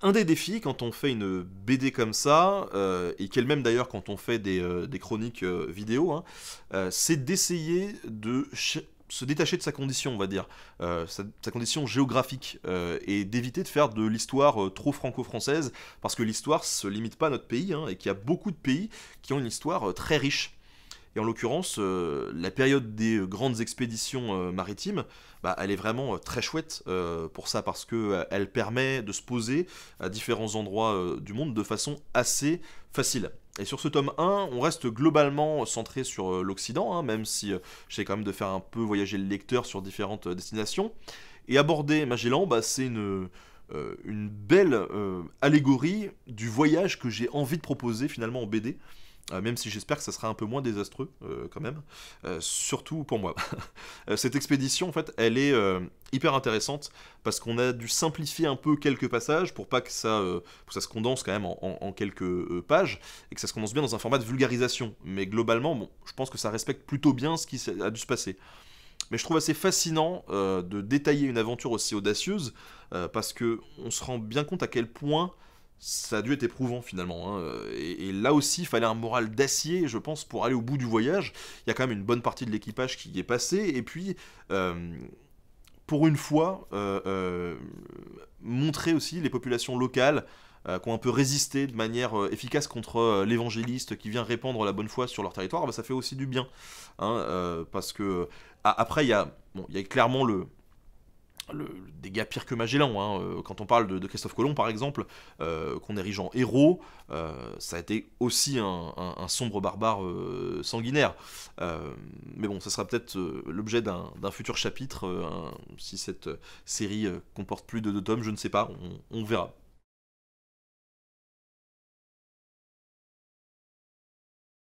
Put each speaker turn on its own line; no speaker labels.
Un des défis quand on fait une BD comme ça, et qu'elle-même d'ailleurs quand on fait des chroniques vidéo, hein, c'est d'essayer de se détacher de sa condition, on va dire, sa condition géographique, et d'éviter de faire de l'histoire trop franco-française, parce que l'histoire se limite pas à notre pays, hein, et qu'il y a beaucoup de pays qui ont une histoire très riche. Et en l'occurrence, la période des grandes expéditions maritimes, bah, elle est vraiment très chouette pour ça, parce que elle permet de se poser à différents endroits du monde de façon assez facile. Et sur ce tome 1, on reste globalement centré sur l'Occident, hein, même si j'essaie quand même de faire un peu voyager le lecteur sur différentes destinations. Et aborder Magellan, bah, c'est une belle allégorie du voyage que j'ai envie de proposer finalement en BD. Même si j'espère que ça sera un peu moins désastreux quand même, surtout pour moi. Cette expédition, en fait, elle est hyper intéressante parce qu'on a dû simplifier un peu quelques passages pour pas que pour que ça se condense quand même en quelques pages et que ça se condense bien dans un format de vulgarisation. Mais globalement, bon, je pense que ça respecte plutôt bien ce qui a dû se passer. Mais je trouve assez fascinant de détailler une aventure aussi audacieuse parce que on se rend bien compte à quel point ça a dû être éprouvant finalement, hein. Et là aussi, il fallait un moral d'acier, je pense, pour aller au bout du voyage. Il y a quand même une bonne partie de l'équipage qui y est passé. Et puis, euh, pour une fois, montrer aussi les populations locales qui ont un peu résisté de manière efficace contre l'évangéliste qui vient répandre la bonne foi sur leur territoire, bah, ça fait aussi du bien, hein, parce que après, il y a clairement des gars pires que Magellan, hein. Quand on parle de Christophe Colomb par exemple, qu'on érige en héros, ça a été aussi un sombre barbare sanguinaire. Mais bon, ça sera peut-être l'objet d'un futur chapitre, si cette série comporte plus de 2 tomes, je ne sais pas, on verra.